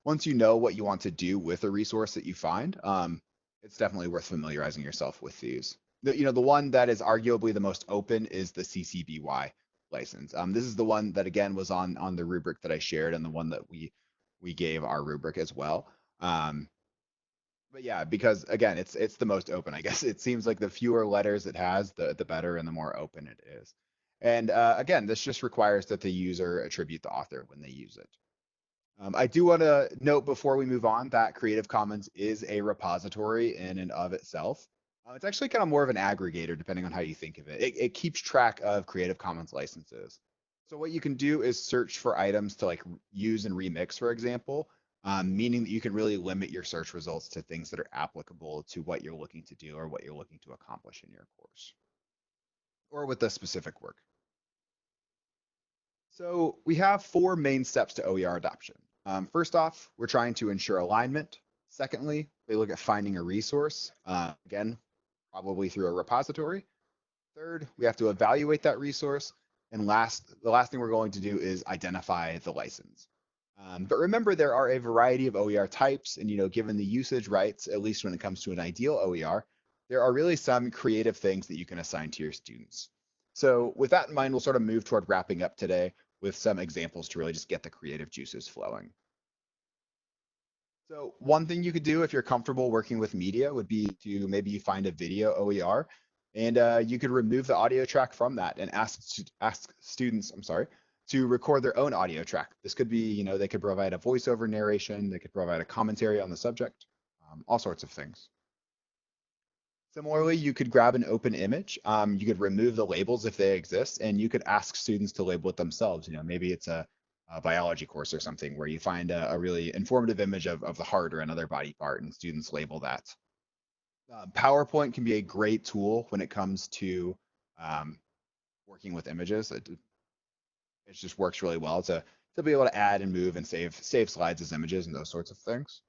once you know what you want to do with a resource that you find, it's definitely worth familiarizing yourself with these. The one that is arguably the most open is the CC BY license. This is the one that again was on the rubric that I shared and the one that we gave our rubric as well. But yeah, because again, it's the most open. I guess it seems like the fewer letters it has, the better and the more open it is. And again, this just requires that the user attribute the author when they use it. I do want to note before we move on that Creative Commons is a repository in and of itself. It's actually kind of more of an aggregator, depending on how you think of it. It keeps track of Creative Commons licenses. So what you can do is search for items to like use and remix, for example, meaning that you can really limit your search results to things that are applicable to what you're looking to do or what you're looking to accomplish in your course or with a specific work. So we have 4 main steps to OER adoption. First off, we're trying to ensure alignment. Secondly, we look at finding a resource, again, probably through a repository. Third, we have to evaluate that resource. And the last thing we're going to do is identify the license. But remember, there are a variety of OER types, and given the usage rights, at least when it comes to an ideal OER, there are really some creative things that you can assign to your students. So with that in mind, we'll sort of move toward wrapping up today with some examples to really just get the creative juices flowing. So one thing you could do if you're comfortable working with media would be to maybe you find a video OER and you could remove the audio track from that and ask students, I'm sorry, to record their own audio track. This could be, they could provide a voiceover narration, they could provide a commentary on the subject, all sorts of things. Similarly, you could grab an open image. You could remove the labels if they exist, and you could ask students to label it themselves. Maybe it's a biology course or something where you find a really informative image of the heart or another body part, and students label that. PowerPoint can be a great tool when it comes to um, working with images. It just works really well to be able to add and move and save slides as images and those sorts of things.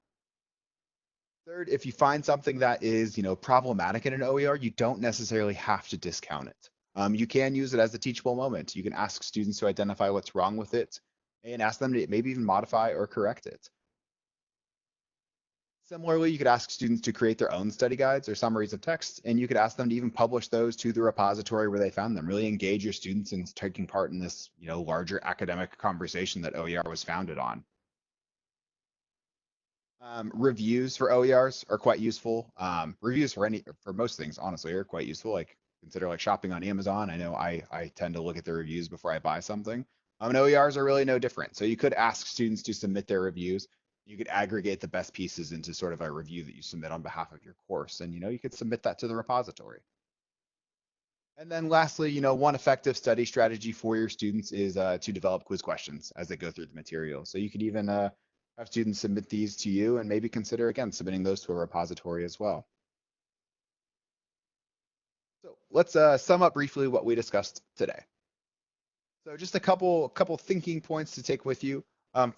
Third, if you find something that is, problematic in an OER, you don't necessarily have to discount it. You can use it as a teachable moment. You can ask students to identify what's wrong with it and ask them to maybe even modify or correct it. Similarly, you could ask students to create their own study guides or summaries of text, and you could ask them to even publish those to the repository where they found them. Really engage your students in taking part in this, larger academic conversation that OER was founded on. Reviews for OERs are quite useful. Reviews for most things, honestly, are quite useful. Like consider like shopping on Amazon. I know I tend to look at the reviews before I buy something. And OERs are really no different. So you could ask students to submit their reviews. You could aggregate the best pieces into sort of a review that you submit on behalf of your course, and you could submit that to the repository. And then lastly, one effective study strategy for your students is to develop quiz questions as they go through the material. So you could even have students submit these to you and maybe consider again submitting those to a repository as well. So let's sum up briefly what we discussed today. So just a couple thinking points to take with you.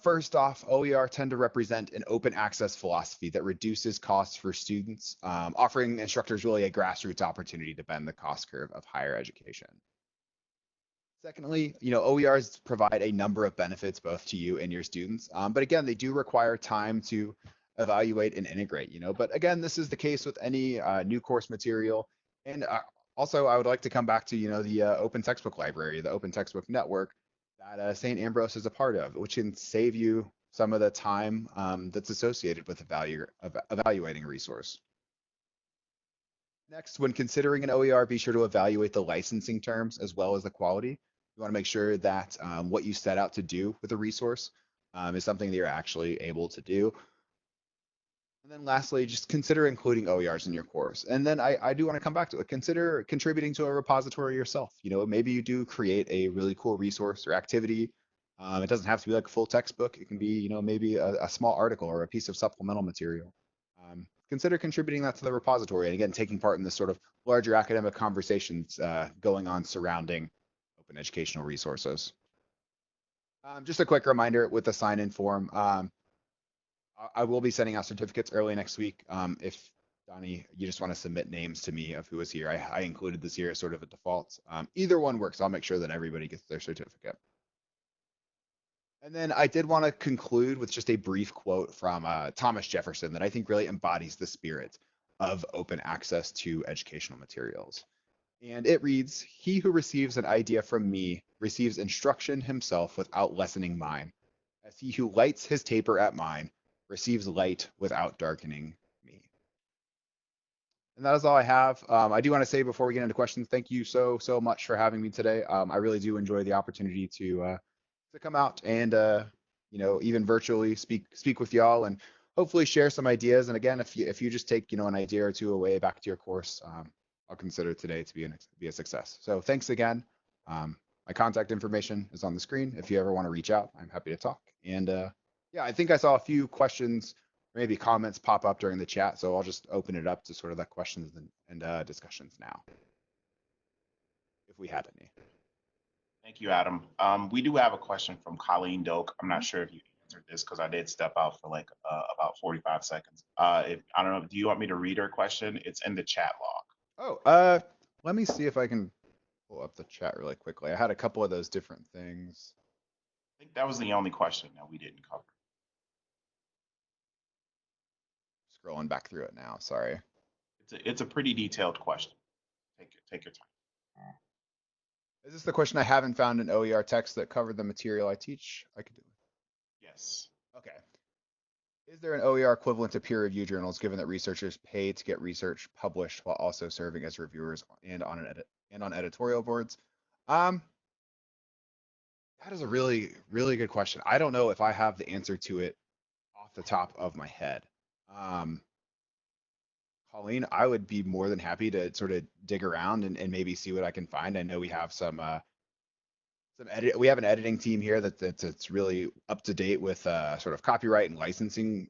First off, OER tend to represent an open access philosophy that reduces costs for students, offering instructors really a grassroots opportunity to bend the cost curve of higher education. Secondly, OERs provide a number of benefits both to you and your students, but again, they do require time to evaluate and integrate. But again, this is the case with any new course material. And also, I would like to come back to the open textbook library, the open textbook network that St. Ambrose is a part of, which can save you some of the time that's associated with evaluating a resource. Next, when considering an OER, be sure to evaluate the licensing terms as well as the quality. You want to make sure that what you set out to do with a resource is something that you're actually able to do. And then lastly, just consider including OERs in your course. And then I do want to come back to it. Consider contributing to a repository yourself. Maybe you do create a really cool resource or activity. It doesn't have to be like a full textbook. It can be, maybe a small article or a piece of supplemental material. Consider contributing that to the repository and again, taking part in this sort of larger academic conversations going on surrounding open educational resources. Just a quick reminder with the sign-in form, I will be sending out certificates early next week. If Donnie, you just want to submit names to me of who was here, I included this here as sort of a default. Either one works. I'll make sure that everybody gets their certificate. And then I did want to conclude with just a brief quote from Thomas Jefferson that I think really embodies the spirit of open access to educational materials. And it reads, "He who receives an idea from me receives instruction himself without lessening mine, as he who lights his taper at mine receives light without darkening me." And that is all I have. I do want to say before we get into questions, thank you so much for having me today. I really do enjoy the opportunity to come out and even virtually speak with y'all and hopefully share some ideas. And again, if you just take an idea or two away back to your course, I'll consider today to be a success. So thanks again. My contact information is on the screen. If you ever want to reach out, I'm happy to talk. And yeah, I think I saw a few questions, or maybe comments pop up during the chat. So I'll just open it up to sort of the questions and discussions now, if we had any. Thank you, Adam. We do have a question from Colleen Doak. I'm not sure if you answered this because I did step out for like about 45 seconds. I don't know, do you want me to read her question? It's in the chat log. Oh, let me see if I can pull up the chat really quickly. I had a couple of those different things. I think that was the only question that we didn't cover. Scrolling back through it now, sorry. It's a pretty detailed question. Take your time. Is this the question? I haven't found an OER text that covered the material I teach. I could do it. Yes. Okay. Is there an OER equivalent to peer-reviewed journals, given that researchers pay to get research published while also serving as reviewers and on editorial boards? Um, that is a really, really good question. I don't know if I have the answer to it off the top of my head. Um, Colleen, I would be more than happy to sort of dig around and maybe see what I can find. I know we have we have an editing team here that's really up to date with sort of copyright and licensing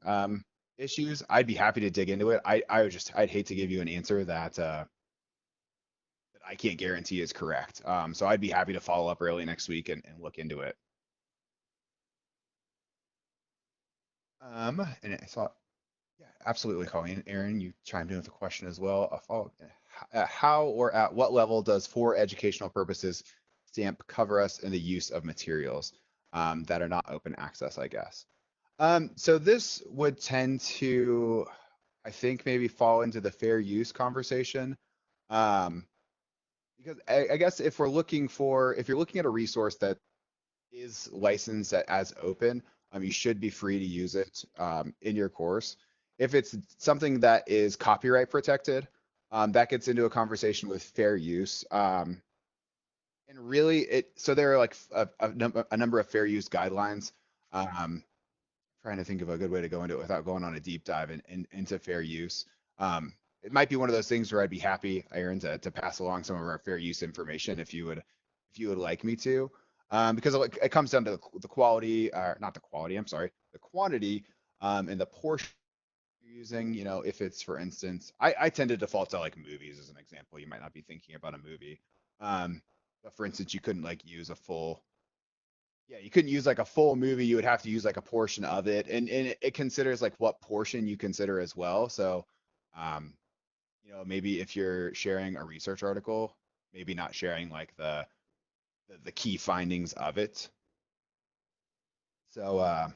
issues. I'd be happy to dig into it. I'd hate to give you an answer that I can't guarantee is correct. So I'd be happy to follow up early next week and look into it. And I saw, yeah, absolutely, Colleen. Aaron, you chimed in with a question as well. A follow, how or at what level does for educational purposes stamp cover us in the use of materials that are not open access, I guess? So this would tend to, I think, maybe fall into the fair use conversation. Um, because I guess if you're looking at a resource that is licensed as open, you should be free to use it in your course. If it's something that is copyright protected, that gets into a conversation with fair use. And really, so there are like a number of fair use guidelines. Um, Trying to think of a good way to go into it without going on a deep dive into fair use. It might be one of those things where I'd be happy, Aaron, to pass along some of our fair use information if you would like me to, because it comes down to the quality, not the quality, I'm sorry, the quantity, and the portion you're using. You know, if it's, for instance, I tend to default to like movies as an example. You might not be thinking about a movie, but for instance, you couldn't like use a full yeah, you couldn't use like a full movie. You would have to use like a portion of it, and it considers like what portion you consider as well. So, um, maybe if you're sharing a research article, maybe not sharing like the key findings of it. So,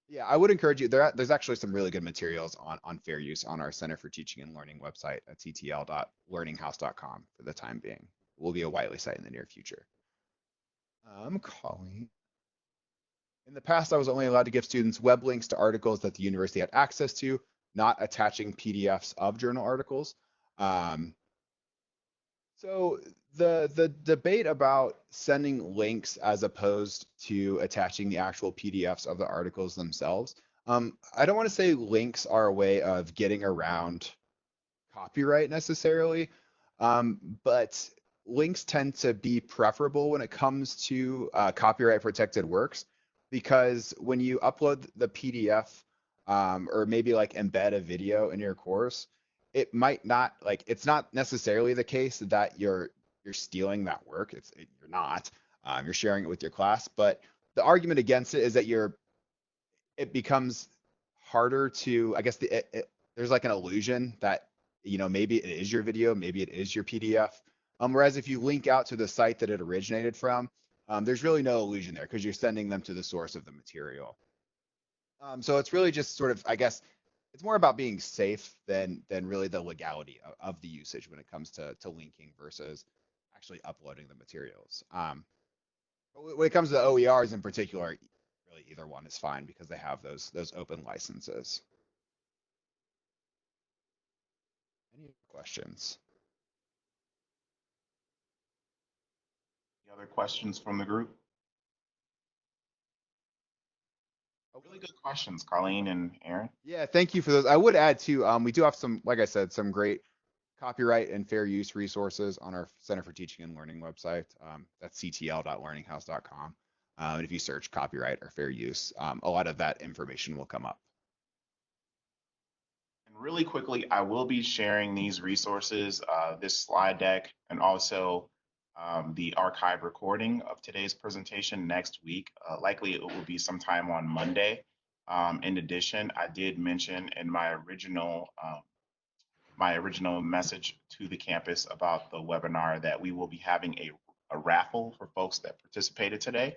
yeah, I would encourage you. There's actually some really good materials on fair use on our Center for Teaching and Learning website at ttl.learninghouse.com for the time being. Will be a Wiley site in the near future. Colleen. In the past, I was only allowed to give students web links to articles that the university had access to, not attaching PDFs of journal articles. Um, so the debate about sending links as opposed to attaching the actual PDFs of the articles themselves, I don't want to say links are a way of getting around copyright necessarily, but links tend to be preferable when it comes to copyright protected works because when you upload the PDF or maybe like embed a video in your course, it might not like it's not necessarily the case that you're stealing that work. You're not. You're sharing it with your class, but the argument against it is that it becomes harder to, I guess there's like an illusion that, maybe it is your video, maybe it is your PDF. Whereas if you link out to the site that it originated from, there's really no illusion there because you're sending them to the source of the material. So it's really just sort of, I guess, it's more about being safe than really the legality of the usage when it comes to linking versus actually uploading the materials. When it comes to the OERs in particular, really either one is fine because they have those open licenses. Any questions? Any other questions from the group? Really good questions, Colleen and Aaron. Yeah, thank you for those. I would add too, we do have some, like I said, some great copyright and fair use resources on our Center for Teaching and Learning website. That's ctl.learninghouse.com. And if you search copyright or fair use, a lot of that information will come up. And really quickly, I will be sharing these resources, this slide deck, and also the archive recording of today's presentation next week. Likely it will be sometime on Monday. In addition, I did mention in my original message to the campus about the webinar that we will be having a raffle for folks that participated today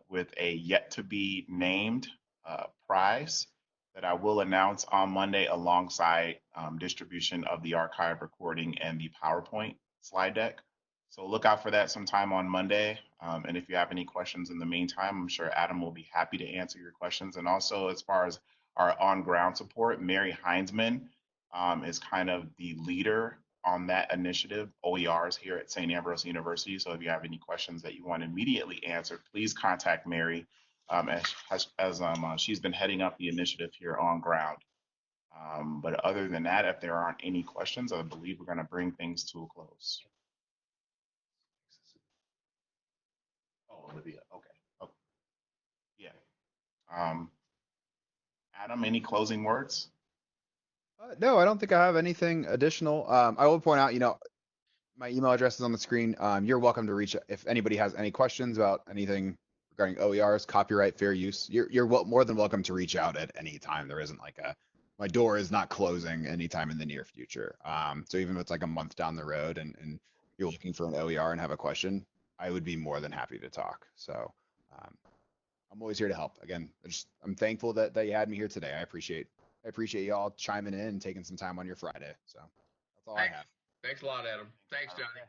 with a yet to be named prize that I will announce on Monday alongside distribution of the archive recording and the PowerPoint slide deck. So look out for that sometime on Monday. And if you have any questions in the meantime, I'm sure Adam will be happy to answer your questions. And also, as far as our on ground support, Mary Heinzman is kind of the leader on that initiative, OERs here at St. Ambrose University. So if you have any questions that you want immediately answered, please contact Mary as she's been heading up the initiative here on ground. But other than that, if there aren't any questions, I believe we're going to bring things to a close. Oh, Olivia. Okay. Oh, yeah. Um, Adam, any closing words? No, I don't think I have anything additional. I will point out, my email address is on the screen. You're welcome to reach if anybody has any questions about anything regarding OERs, copyright, fair use. You're more than welcome to reach out at any time. There isn't like my door is not closing anytime in the near future. So even if it's like a month down the road and you're looking for an OER and have a question, I would be more than happy to talk. So um, I'm always here to help. Again, I'm thankful that you had me here today. I appreciate y'all chiming in and taking some time on your Friday. So that's all I Thanks. have. Thanks a lot, Adam. Thanks, Thanks, Adam. Johnny.